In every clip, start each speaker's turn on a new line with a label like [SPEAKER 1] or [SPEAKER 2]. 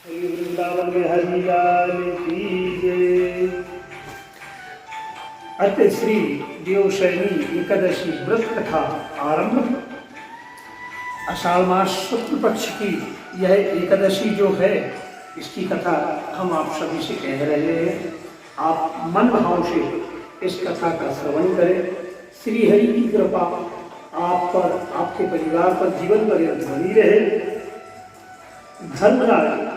[SPEAKER 1] श्री वृंदावन में हरि लाल की जय। अत श्री देवशयनी एकादशी व्रत कथा आरंभ। आषाढ़ मास शुक्ल पक्ष की यह एकादशी जो है, इसकी कथा हम आप सभी से कह रहे हैं। आप मन भाव से इस कथा का श्रवण करें। श्री हरि की कृपा आप पर, आपके परिवार पर जीवन पर्यंत बनी रहे। धर्मराज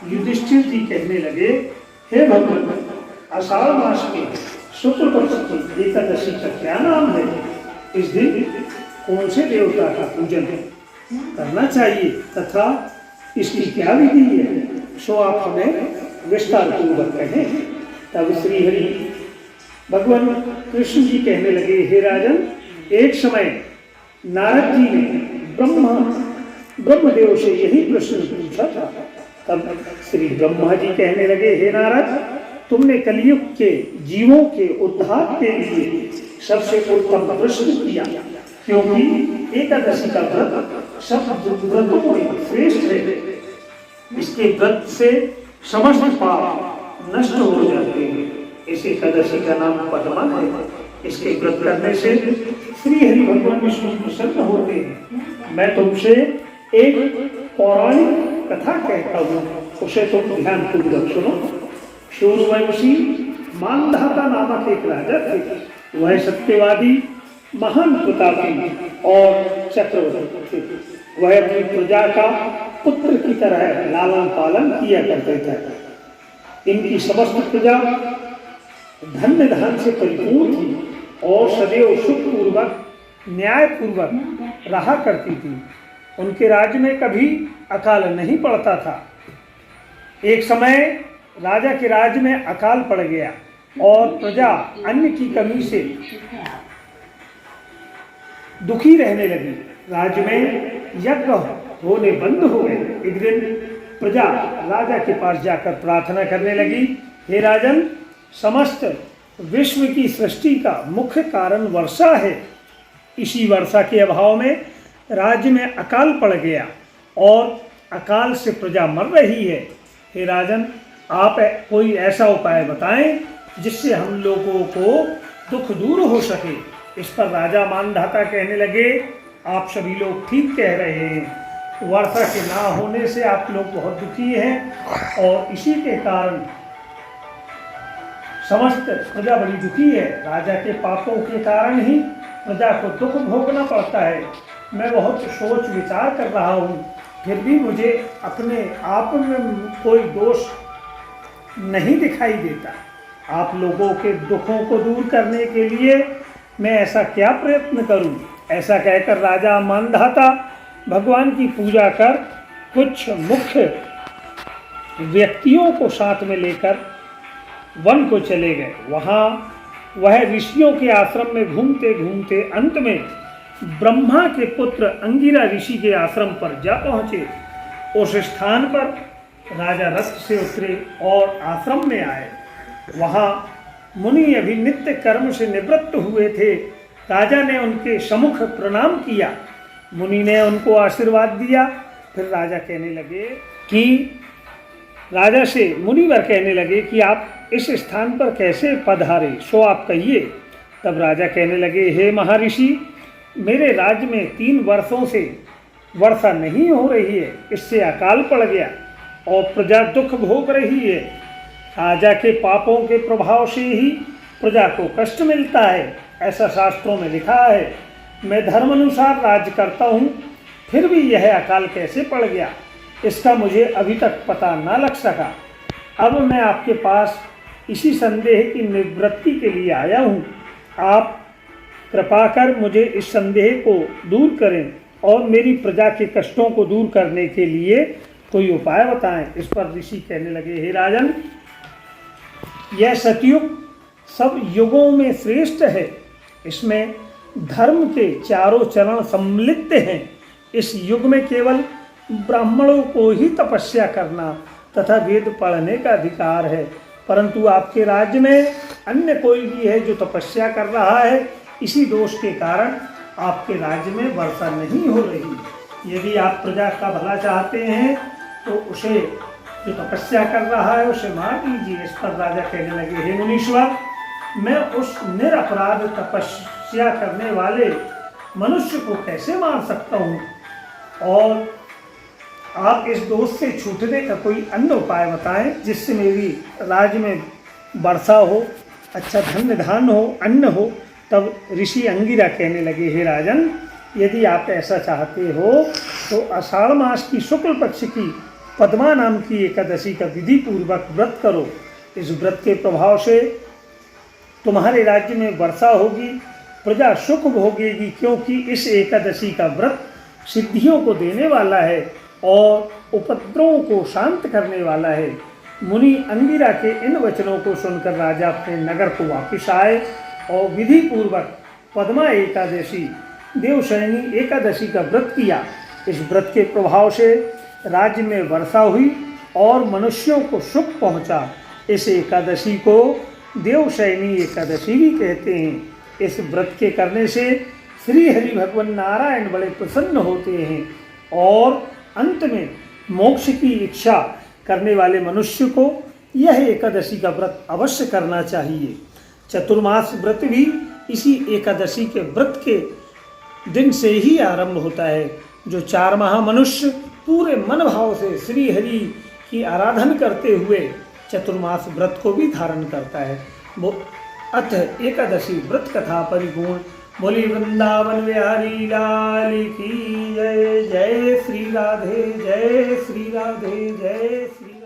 [SPEAKER 1] युधिष्ठिर जी कहने लगे, हे भगवान, आषाढ़ मास के शुक्ल पक्ष की एकादशी का क्या नाम है? इस दिन कौन से देवता का पूजन करना चाहिए तथा इसकी क्या विधि है, सो आप हमें विस्तार पूर्वक कहें। तब श्री हरि भगवान कृष्ण जी कहने लगे, हे राजन, एक समय नारद जी ने ब्रह्मदेव से यही प्रश्न पूछा था। तब श्री ब्रह्मा जी कहने लगे, हे नारद, तुमने कलयुग के जीवों के उद्धार के लिए सबसे उत्तम प्रश्न किया, क्योंकि एकादशी का व्रत सब व्रतों में श्रेष्ठ है। इसके व्रत से समस्त पाप नष्ट हो जाते हैं। इस एकादशी का नाम पद्मा है। इसके व्रत करने से श्री हरि भगवान विष्णु प्रसन्न होते हैं। मैं तुमसे एक पौराणिक कथा कहता हूँ, उसे तुम ध्यान पूर्वक सुनो। सूर्यवंशी मानधाता नामक एक राजा थे। वह सत्यवादी, महान प्रतापी और चक्रवर्ती थे। वह अपनी प्रजा का पुत्र की तरह लालन पालन किया करते थे। इनकी समस्त प्रजा धन्य धान से परिपूर्ण थी और सदैव सुखपूर्वक न्यायपूर्वक रहा करती थी। उनके राज्य में कभी अकाल नहीं पड़ता था। एक समय राजा के राज्य में अकाल पड़ गया और प्रजा अन्न की कमी से दुखी रहने लगी। राज्य में यज्ञ होने बंद हो गए। एक दिन प्रजा राजा के पास जाकर प्रार्थना करने लगी, हे राजन, समस्त विश्व की सृष्टि का मुख्य कारण वर्षा है। इसी वर्षा के अभाव में राज्य में अकाल पड़ गया और अकाल से प्रजा मर रही है। हे राजन, आप कोई ऐसा उपाय बताएं जिससे हम लोगों को दुख दूर हो सके। इस पर राजा मानधाता कहने लगे, आप सभी लोग ठीक कह रहे हैं। वर्षा के ना होने से आप लोग बहुत दुखी हैं और इसी के कारण समस्त प्रजा बड़ी दुखी है। राजा के पापों के कारण ही प्रजा को दुख भोगना पड़ता है। मैं बहुत सोच विचार कर रहा हूँ, फिर भी मुझे अपने आप में कोई दोष नहीं दिखाई देता। आप लोगों के दुखों को दूर करने के लिए मैं ऐसा क्या प्रयत्न करूं? ऐसा कहकर राजा मानधाता भगवान की पूजा कर कुछ मुख्य व्यक्तियों को साथ में लेकर वन को चले गए। वहाँ वह ऋषियों के आश्रम में घूमते घूमते अंत में ब्रह्मा के पुत्र अंगिरा ऋषि के आश्रम पर जा पहुँचे। उस स्थान पर राजा रथ से उतरे और आश्रम में आए। वहाँ मुनि अभी नित्य कर्म से निवृत्त हुए थे। राजा ने उनके सम्मुख प्रणाम किया। मुनि ने उनको आशीर्वाद दिया। फिर राजा कहने लगे कि राजा से मुनिवर कहने लगे कि आप इस स्थान पर कैसे पधारे, सो आप कहिए। तब राजा कहने लगे, हे महर्षि, मेरे राज्य में 3 वर्षों से वर्षा नहीं हो रही है। इससे अकाल पड़ गया और प्रजा दुख भोग रही है। राजा के पापों के प्रभाव से ही प्रजा को कष्ट मिलता है, ऐसा शास्त्रों में लिखा है। मैं धर्म अनुसार राज्य करता हूँ, फिर भी यह अकाल कैसे पड़ गया, इसका मुझे अभी तक पता ना लग सका। अब मैं आपके पास इसी संदेह की निवृत्ति के लिए आया हूँ। आप कृपा कर मुझे इस संदेह को दूर करें और मेरी प्रजा के कष्टों को दूर करने के लिए कोई उपाय बताएं। इस पर ऋषि कहने लगे, हे राजन, यह सतयुग सब युगों में श्रेष्ठ है। इसमें धर्म के चारों चरण सम्मिलित हैं। इस युग में केवल ब्राह्मणों को ही तपस्या करना तथा वेद पढ़ने का अधिकार है, परंतु आपके राज्य में अन्य कोई भी है जो तपस्या कर रहा है। इसी दोष के कारण आपके राज्य में वर्षा नहीं हो रही। यदि आप प्रजा का भला चाहते हैं तो उसे जो तपस्या कर रहा है उसे मार दीजिए। इस पर राजा कहने लगे, हे मुनीश्वर, मैं उस निरपराध तपस्या करने वाले मनुष्य को कैसे मार सकता हूँ, और आप इस दोष से छूटने का कोई अन्य उपाय बताएं जिससे मेरी राज्य में वर्षा हो, अच्छा धन धान हो, अन्न हो। तब ऋषि अंगिरा कहने लगे, हे राजन, यदि आप ऐसा चाहते हो तो आषाढ़ मास की शुक्ल पक्ष की पद्मा नाम की एकादशी का विधि पूर्वक व्रत करो। इस व्रत के प्रभाव से तुम्हारे राज्य में वर्षा होगी, प्रजा सुख भोगेगी, क्योंकि इस एकादशी का व्रत सिद्धियों को देने वाला है और उपद्रवों को शांत करने वाला है। मुनि अंगिरा के इन वचनों को सुनकर राजा अपने नगर को वापस आए और विधि पूर्वक पद्मा एकादशी, देवशयनी एकादशी का व्रत किया। इस व्रत के प्रभाव से राज्य में वर्षा हुई और मनुष्यों को सुख पहुंचा। इस एकादशी को देवशयनी एकादशी भी कहते हैं। इस व्रत के करने से श्री हरि भगवान नारायण बड़े प्रसन्न होते हैं और अंत में मोक्ष की इच्छा करने वाले मनुष्य को यह एकादशी का व्रत अवश्य करना चाहिए। चतुर्मास व्रत भी इसी एकादशी के व्रत के दिन से ही आरंभ होता है। जो 4 माह मनुष्य पूरे मन भाव से श्री हरि की आराधना करते हुए चतुर्मास व्रत को भी धारण करता है। वो अतः एकादशी व्रत कथा परिपूर्ण। बोली वृंदावन बिहारी लाल की जय। जय श्री राधे, जय श्री राधे, जय श्री